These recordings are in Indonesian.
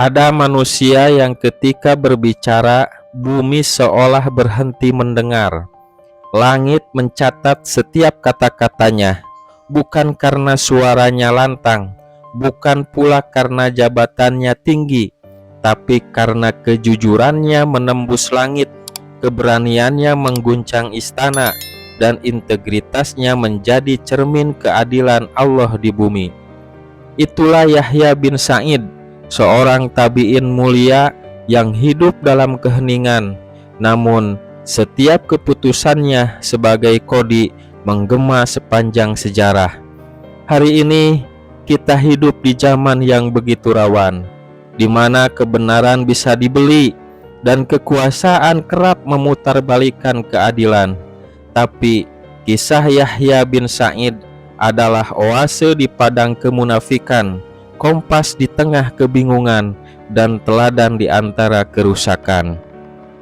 Ada manusia yang ketika berbicara, bumi seolah berhenti mendengar. Langit mencatat setiap kata-katanya, bukan karena suaranya lantang, bukan pula karena jabatannya tinggi, tapi karena kejujurannya menembus langit, keberaniannya mengguncang istana, dan integritasnya menjadi cermin keadilan Allah di bumi. Itulah Yahya bin Sa'id, seorang tabi'in mulia yang hidup dalam keheningan, namun setiap keputusannya sebagai kodi menggema sepanjang sejarah. Hari ini kita hidup di zaman yang begitu rawan, di mana kebenaran bisa dibeli dan kekuasaan kerap memutarbalikkan keadilan. Tapi kisah Yahya bin Sa'id adalah oase di padang kemunafikan, kompas di tengah kebingungan, dan teladan di antara kerusakan.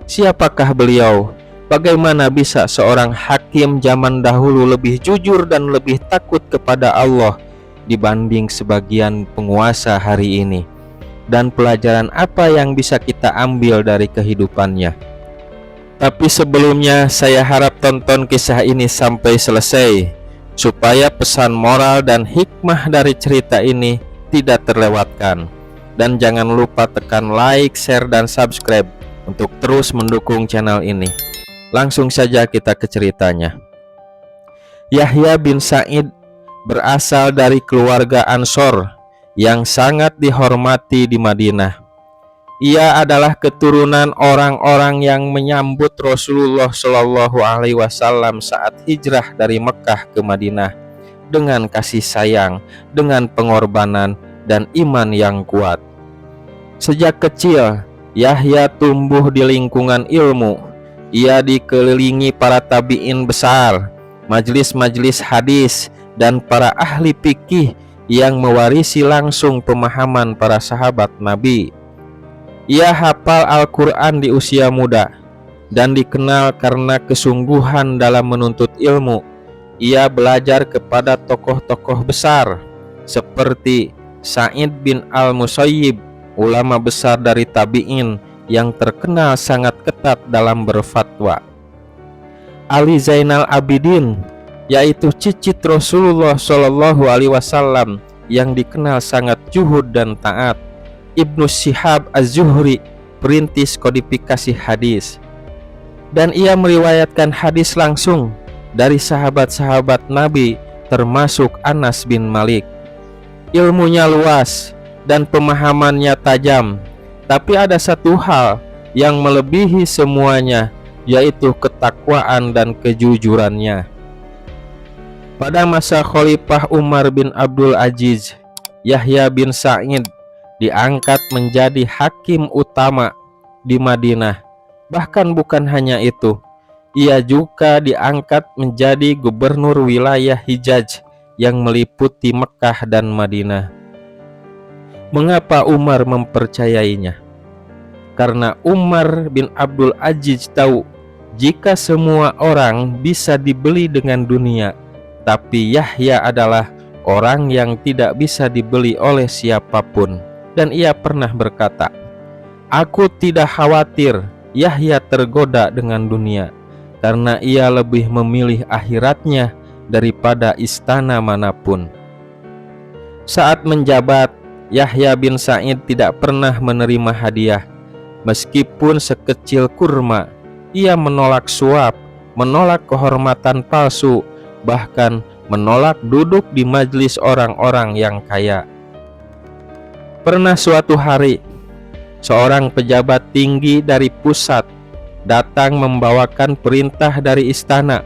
Siapakah beliau? Bagaimana bisa seorang hakim zaman dahulu lebih jujur dan lebih takut kepada Allah dibanding sebagian penguasa hari ini? Dan pelajaran apa yang bisa kita ambil dari kehidupannya? Tapi sebelumnya saya harap tonton kisah ini sampai selesai, supaya pesan moral dan hikmah dari cerita ini tidak terlewatkan. Dan jangan lupa tekan like, share, dan subscribe untuk terus mendukung channel ini. Langsung saja kita ke ceritanya. Yahya bin Sa'id berasal dari keluarga Ansor yang sangat dihormati di Madinah. Ia adalah keturunan orang-orang yang menyambut Rasulullah Shallallahu Alaihi Wasallam saat hijrah dari Mekah ke Madinah dengan kasih sayang, dengan pengorbanan, dan iman yang kuat. Sejak kecil, Yahya tumbuh di lingkungan ilmu. Ia dikelilingi para tabi'in besar, majelis-majelis hadis, dan para ahli fikih yang mewarisi langsung pemahaman para sahabat Nabi. Ia hafal Al-Quran di usia muda dan dikenal karena kesungguhan dalam menuntut ilmu. Ia belajar kepada tokoh-tokoh besar seperti Sa'id bin Al-Musayyib, ulama besar dari tabi'in yang terkenal sangat ketat dalam berfatwa. Ali Zainal Abidin, yaitu cicit Rasulullah Shallallahu Alaihi Wasallam yang dikenal sangat zuhud dan taat. Ibnu Syihab Az-Zuhri, perintis kodifikasi hadis, dan ia meriwayatkan hadis langsung dari sahabat-sahabat Nabi termasuk Anas bin Malik. Ilmunya luas dan pemahamannya tajam, tapi ada satu hal yang melebihi semuanya, yaitu ketakwaan dan kejujurannya. Pada masa Khalifah Umar bin Abdul Aziz, Yahya bin Sa'id diangkat menjadi hakim utama di Madinah. Bahkan bukan hanya itu, ia juga diangkat menjadi gubernur wilayah Hijaz yang meliputi Mekah dan Madinah. Mengapa Umar mempercayainya? Karena Umar bin Abdul Aziz tahu jika semua orang bisa dibeli dengan dunia, tapi Yahya adalah orang yang tidak bisa dibeli oleh siapapun. Dan ia pernah berkata, "Aku tidak khawatir Yahya tergoda dengan dunia, karena ia lebih memilih akhiratnya daripada istana manapun." Saat menjabat, Yahya bin Sa'id tidak pernah menerima hadiah. Meskipun sekecil kurma, ia menolak suap, menolak kehormatan palsu, bahkan menolak duduk di majelis orang-orang yang kaya. Pernah suatu hari, seorang pejabat tinggi dari pusat datang membawakan perintah dari istana,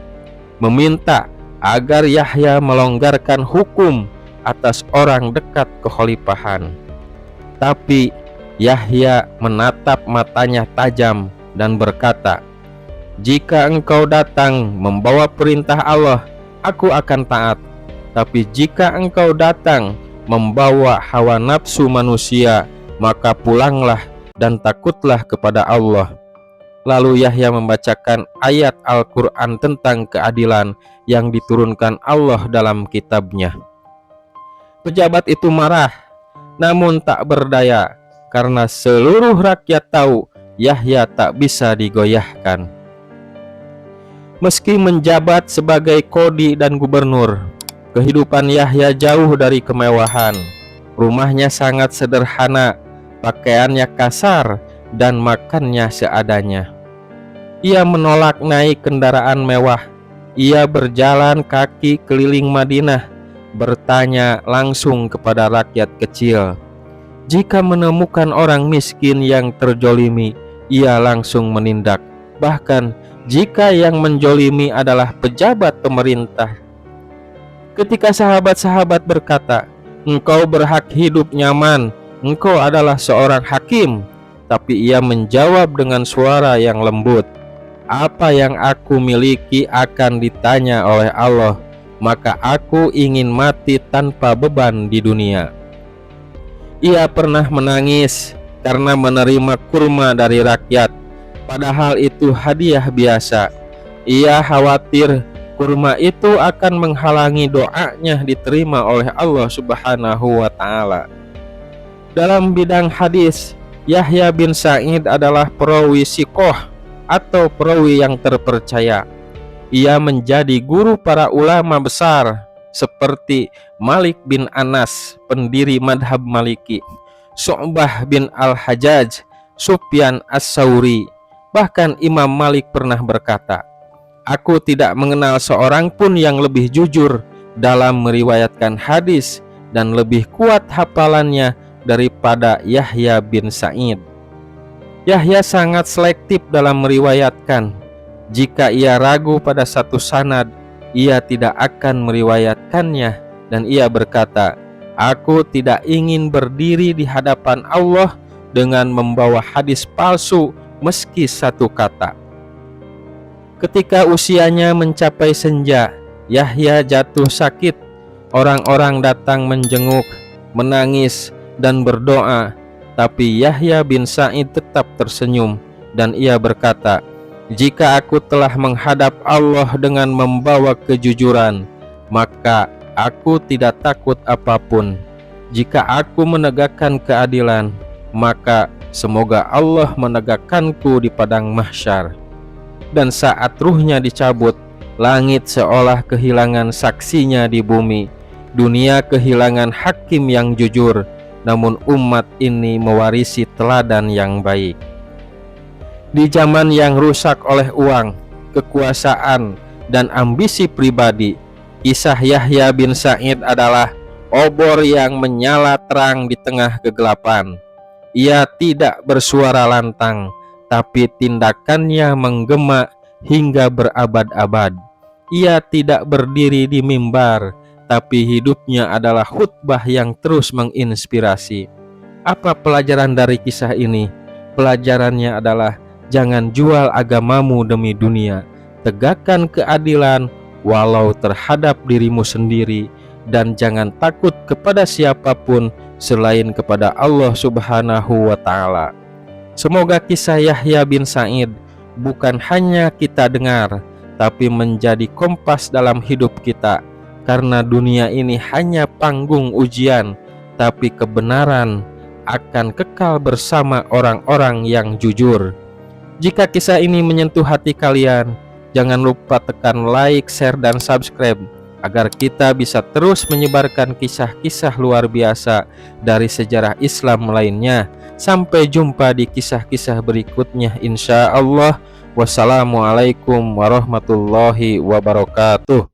meminta agar Yahya melonggarkan hukum atas orang dekat kekhalifahan. Tapi Yahya menatap matanya tajam dan berkata, "Jika engkau datang membawa perintah Allah, aku akan taat. Tapi jika engkau datang membawa hawa nafsu manusia, maka pulanglah dan takutlah kepada Allah." Lalu Yahya membacakan ayat Al-Quran tentang keadilan yang diturunkan Allah dalam kitabnya. Pejabat itu marah, namun tak berdaya, karena seluruh rakyat tahu Yahya tak bisa digoyahkan. Meski menjabat sebagai kodi dan gubernur, kehidupan Yahya jauh dari kemewahan. Rumahnya sangat sederhana, pakaiannya kasar, dan makannya seadanya. Ia menolak naik kendaraan mewah. Ia berjalan kaki keliling Madinah, bertanya langsung kepada rakyat kecil. Jika menemukan orang miskin yang terjolimi, ia langsung menindak. Bahkan jika yang menjolimi adalah pejabat pemerintah. Ketika sahabat-sahabat berkata, "Engkau berhak hidup nyaman, engkau adalah seorang hakim," tapi ia menjawab dengan suara yang lembut, "Apa yang aku miliki akan ditanya oleh Allah, maka aku ingin mati tanpa beban di dunia." Ia pernah menangis karena menerima kurma dari rakyat, padahal itu hadiah biasa. Ia khawatir kurma itu akan menghalangi doanya diterima oleh Allah Subhanahu wa Ta'ala. Dalam bidang hadis, Yahya bin Sa'id adalah perawi siqoh atau perawi yang terpercaya. Ia menjadi guru para ulama besar seperti Malik bin Anas, pendiri madhab Maliki, Syu'bah bin Al-Hajjaj, Sufyan As-Sauri. Bahkan Imam Malik pernah berkata, "Aku tidak mengenal seorang pun yang lebih jujur dalam meriwayatkan hadis dan lebih kuat hafalannya daripada Yahya bin Sa'id." Yahya sangat selektif dalam meriwayatkan. Jika ia ragu pada satu sanad, ia tidak akan meriwayatkannya, dan ia berkata, "Aku tidak ingin berdiri di hadapan Allah dengan membawa hadis palsu meski satu kata." Ketika usianya mencapai senja, Yahya jatuh sakit. Orang-orang datang menjenguk, menangis, dan berdoa. Tapi Yahya bin Sa'id tetap tersenyum, dan ia berkata, "Jika aku telah menghadap Allah dengan membawa kejujuran, maka aku tidak takut apapun. Jika aku menegakkan keadilan, maka semoga Allah menegakkanku di padang mahsyar." Dan saat ruhnya dicabut, langit seolah kehilangan saksinya di bumi. Dunia kehilangan hakim yang jujur, namun umat ini mewarisi teladan yang baik. Di zaman yang rusak oleh uang, kekuasaan, dan ambisi pribadi, kisah Yahya bin Sa'id adalah obor yang menyala terang di tengah kegelapan. Ia tidak bersuara lantang, tapi tindakannya menggema hingga berabad-abad. Ia tidak berdiri di mimbar, tapi hidupnya adalah khutbah yang terus menginspirasi. Apa pelajaran dari kisah ini? Pelajarannya adalah jangan jual agamamu demi dunia. Tegakkan keadilan walau terhadap dirimu sendiri, dan jangan takut kepada siapapun selain kepada Allah Subhanahu wa Ta'ala. Semoga kisah Yahya bin Sa'id bukan hanya kita dengar, tapi menjadi kompas dalam hidup kita. Karena dunia ini hanya panggung ujian, tapi kebenaran akan kekal bersama orang-orang yang jujur. Jika kisah ini menyentuh hati kalian, jangan lupa tekan like, share, dan subscribe agar kita bisa terus menyebarkan kisah-kisah luar biasa dari sejarah Islam lainnya. Sampai jumpa di kisah-kisah berikutnya insya Allah. Wassalamualaikum warahmatullahi wabarakatuh.